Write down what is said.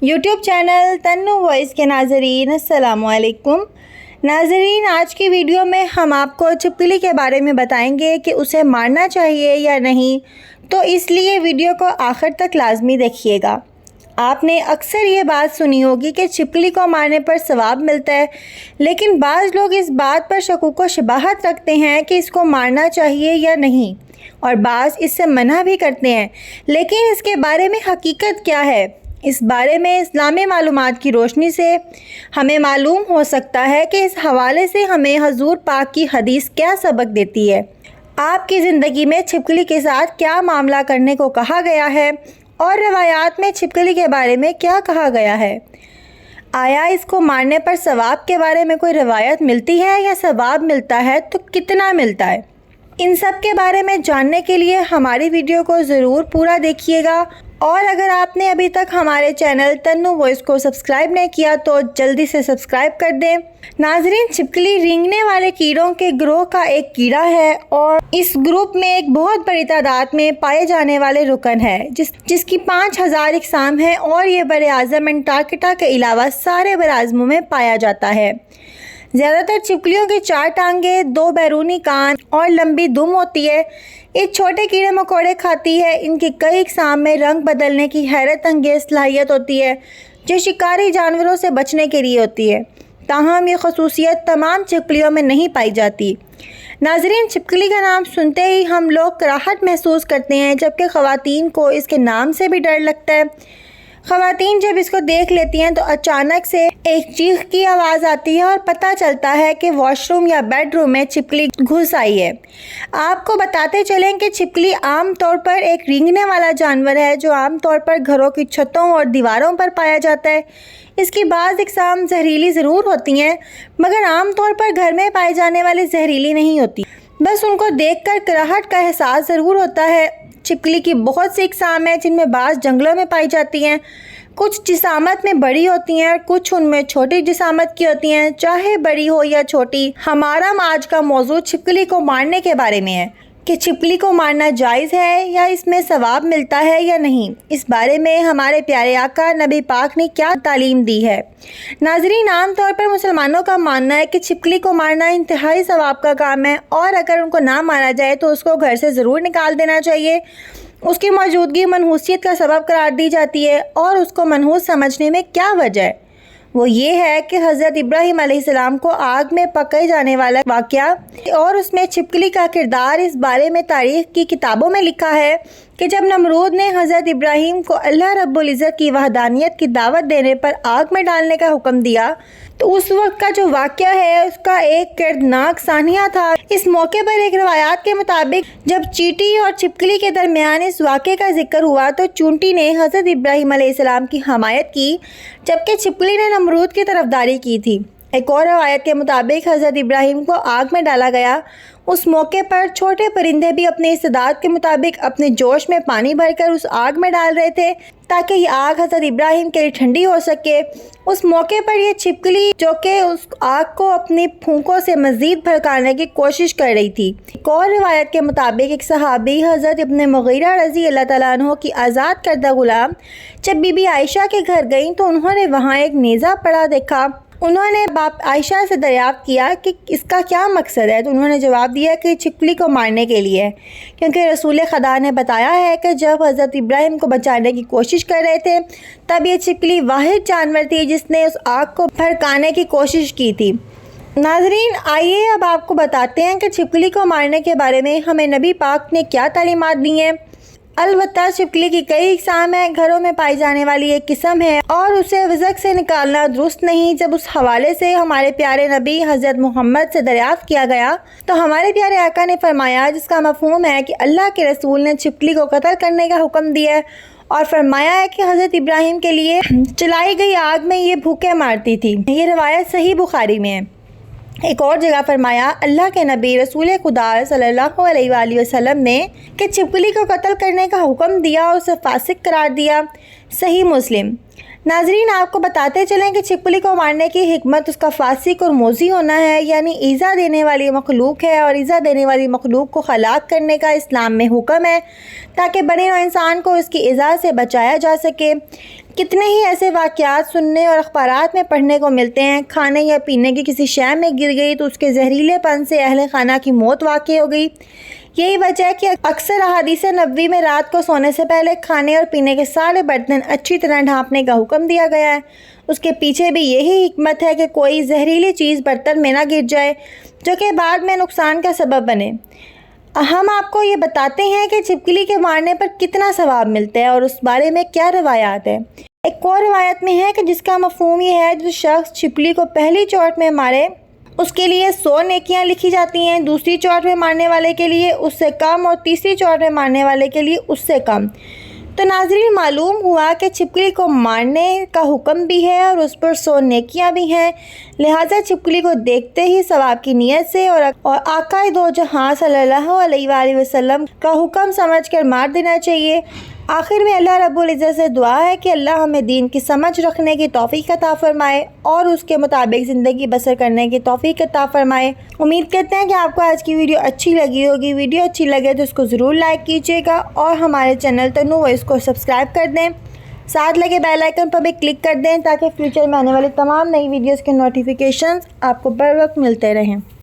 YouTube channel Tannu voice के नाज़रीन अस्सलाम वालेकुम। नाज़रीन, आज की वीडियो में हम आपको छिपकली के बारे में बताएंगे कि उसे मारना चाहिए या नहीं, तो इसलिए वीडियो को आखिर तक लाजमी देखिएगा। आपने अक्सर ये बात सुनी होगी कि छिपकली को मारने पर सवाब मिलता है, लेकिन बाज़ लोग इस बात पर शकूक व शुबहत रखते हैं कि इसको मारना चाहिए या नहीं, और बाज़ इससे मना भी करते हैं। लेकिन इसके बारे में हकीकत क्या है, इस बारे में इस्लामी मालूमात की रोशनी से हमें मालूम हो सकता है कि इस हवाले से हमें हजूर पाक की हदीस क्या सबक देती है, आपकी ज़िंदगी में छिपकली के साथ क्या मामला करने को कहा गया है, और रवायात में छिपकली के बारे में क्या कहा गया है। आया इसको मारने पर सवाब के बारे में कोई रवायत मिलती है, या सवाब मिलता है तो कितना मिलता है। इन सब के बारे में जानने के लिए हमारी वीडियो को ज़रूर पूरा देखिएगा, और अगर आपने अभी तक हमारे चैनल तन्नू वॉइस को सब्सक्राइब नहीं किया तो जल्दी से सब्सक्राइब कर दें। नाजरीन, छिपकली रेंगने वाले कीड़ों के ग्रोह का एक कीड़ा है, और इस ग्रुप में एक बहुत बड़ी तादाद में पाए जाने वाले रुकन है जिसकी 5000 इकसाम है, और ये बर आज़म अंटार्कटिका के अलावा सारे बराज़मों में पाया जाता है। ज़्यादातर छिपकलियों की 4 टांगे, 2 बैरूनी कान और लंबी दुम होती है। ये छोटे कीड़े मकोड़े खाती है। इनकी कई इकसाम में रंग बदलने की हैरत अंगेज़ सलाहियत होती है, जो शिकारी जानवरों से बचने के लिए होती है। ताहम ये खसूसियत तमाम छिपकलियों में नहीं पाई जाती। नाजरीन, छिपकली का नाम सुनते ही हम लोग कराहत महसूस करते हैं, जबकि ख़वातीन को इसके नाम से भी डर लगता है। ख़वातीन जब इसको देख लेती हैं तो अचानक से एक चीख की आवाज़ आती है, और पता चलता है कि वॉशरूम या बेडरूम में छिपकली घुस आई है। आपको बताते चलें कि छिपकली आम तौर पर एक रेंगने वाला जानवर है, जो आम तौर पर घरों की छतों और दीवारों पर पाया जाता है। इसकी बाज़ इकसाम जहरीली ज़रूर होती हैं, मगर आम तौर पर घर में पाई जाने वाली जहरीली नहीं होती। बस उनको देखकर कराहट का एहसास ज़रूर होता है। छिपकली की बहुत सी इकसाम हैं, जिनमें बाज़ जंगलों में पाई जाती हैं। कुछ जिसामत में बड़ी होती हैं और कुछ उनमें छोटी जिसामत की होती हैं। चाहे बड़ी हो या छोटी, हमारा आज का मौजू छिपकली को मारने के बारे में है कि छिपकली को मारना जायज़ है या इसमें सवाब मिलता है या नहीं। इस बारे में हमारे प्यारे आका नबी पाक ने क्या तालीम दी है। नाज़रीन, आम तौर पर मुसलमानों का मानना है कि छिपकली को मारना इंतहाई सवाब का काम है, और अगर उनको ना मारा जाए तो उसको घर से ज़रूर निकाल देना चाहिए। उसकी मौजूदगी मनहूसियत का सबब करार दी जाती है, और उसको मनहूस समझने में क्या वजह है, वो ये है कि हज़रत इब्राहीम अलैहिस्सलाम को आग में पकाए जाने वाला वाक़या और उसमें छिपकली का किरदार, इस बारे में तारीख़ की किताबों में लिखा है कि जब नमरूद ने हज़रत इब्राहीम को अल्लाह रब्बुल इज़्ज़त की वहदानियत की दावत देने पर आग में डालने का हुक्म दिया, तो उस वक्त का जो वाक़या है उसका एक दर्दनाक सानिया था। इस मौके पर एक रवायात के मुताबिक जब चींटी और छिपकली के दरमियान इस वाक़े का जिक्र हुआ, तो चूंटी ने हज़रत इब्राहीम अलैहिस्सलाम की हमायत की, जबकि छिपकली ने नमरूद की तरफदारी की थी। एक और रवायत के मुताबिक हज़रत इब्राहीम को आग में डाला गया। उस मौके पर छोटे परिंदे भी अपने इस्तेदाद के मुताबिक अपने जोश में पानी भरकर उस आग में डाल रहे थे, ताकि ये आग हज़रत इब्राहीम के लिए ठंडी हो सके। उस मौके पर ये छिपकली, जो कि उस आग को अपनी फूंकों से मज़ीद भड़काने की कोशिश कर रही थी। एक और रिवायत के मुताबिक एक सहाबी हज़रत इब्न मुगीरा रज़ी अल्लाह तआला अन्हु की आज़ाद करदा गुलाम जब बीबी आयशा के घर गईं, तो उन्होंने वहाँ एक नेज़ा पड़ा देखा। उन्होंने बाप आयशा से दरियाफ्त किया कि इसका क्या मकसद है, तो उन्होंने जवाब दिया कि छिपकली को मारने के लिए, क्योंकि रसूल खुदा ने बताया है कि जब हज़रत इब्राहीम को बचाने की कोशिश कर रहे थे, तब ये छिपकली वाहिद जानवर थी जिसने उस आग को भड़काने की कोशिश की थी। नाजरीन, आइए अब आपको बताते हैं कि छिपकली को मारने के बारे में हमें नबी पाक ने क्या तालीमात दी हैं। अलबत्ता छिपकली की कई इकसाम हैं, घरों में पाई जाने वाली एक किस्म है, और उसे रिज़्क से निकालना दुरुस्त नहीं। जब उस हवाले से हमारे प्यारे नबी हज़रत मोहम्मद से दरियाफ्त किया गया, तो हमारे प्यारे आका ने फरमाया, जिसका मफ़हूम है कि अल्लाह के रसूल ने छिपकली को कत्ल करने का हुक्म दिया है, और फरमाया है कि हज़रत इब्राहीम के लिए चलाई गई आग में ये भूखे मारती थी। ये रवायत सही बुखारी में है। एक और जगह फरमाया, अल्लाह के नबी रसूल खुदा सल्लल्लाहु अलैहि वसल्लम ने कि छिपकली को कत्ल करने का हुक्म दिया और उसे फासिक करार दिया। सही मुस्लिम। ناظرین آپ کو بتاتے چلیں کہ چھپکلی کو مارنے کی حکمت اس کا فاسق اور موذی ہونا ہے، یعنی ایذا دینے والی مخلوق ہے، اور ایذا دینے والی مخلوق کو ہلاک کرنے کا اسلام میں حکم ہے تاکہ بنی نوع انسان کو اس کی ایذا سے بچایا جا سکے۔ کتنے ہی ایسے واقعات سننے اور اخبارات میں پڑھنے کو ملتے ہیں، کھانے یا پینے کی کسی شے میں گر گئی تو اس کے زہریلے پن سے اہل خانہ کی موت واقع ہو گئی۔ یہی وجہ ہے کہ اکثر احادیث نبوی میں رات کو سونے سے پہلے کھانے اور پینے کے سارے برتن اچھی طرح ڈھانپنے کا حکم دیا گیا ہے۔ اس کے پیچھے بھی یہی حکمت ہے کہ کوئی زہریلی چیز برتن میں نہ گر جائے جو کہ بعد میں نقصان کا سبب بنے۔ ہم آپ کو یہ بتاتے ہیں کہ چھپکلی کے مارنے پر کتنا ثواب ملتا ہے اور اس بارے میں کیا روایات ہے۔ ایک اور روایت میں ہے کہ جس کا مفہوم یہ ہے جو شخص چھپکلی کو پہلی چوٹ میں مارے اس کے لیے 100 نیکیاں لکھی جاتی ہیں، دوسری چوٹ میں مارنے والے کے لیے اس سے کم اور تیسری چوٹ میں مارنے والے کے لیے اس سے کم۔ تو ناظرین معلوم ہوا کہ چھپکلی کو مارنے کا حکم بھی ہے اور اس پر 100 نیکیاں بھی ہیں، لہٰذا چھپکلی کو دیکھتے ہی ثواب کی نیت سے اور آقا دو جہاں صلی اللہ علیہ وآلہ وسلم کا حکم سمجھ کر مار دینا چاہیے۔ آخر میں اللہ رب العزت سے دعا ہے کہ اللہ ہمیں دین کی سمجھ رکھنے کی توفیق عطا فرمائے اور اس کے مطابق زندگی بسر کرنے کی توفیق عطا فرمائے۔ امید کرتے ہیں کہ آپ کو آج کی ویڈیو اچھی لگی ہوگی۔ ویڈیو اچھی لگے تو اس کو ضرور لائک کیجیے گا اور ہمارے چینل تنو وائس کو سبسکرائب کر دیں، ساتھ لگے بیل آئیکن پر بھی کلک کر دیں تاکہ فیوچر میں آنے والی تمام نئی ویڈیوز کے نوٹیفیکیشنز آپ کو بر وقت ملتے رہیں۔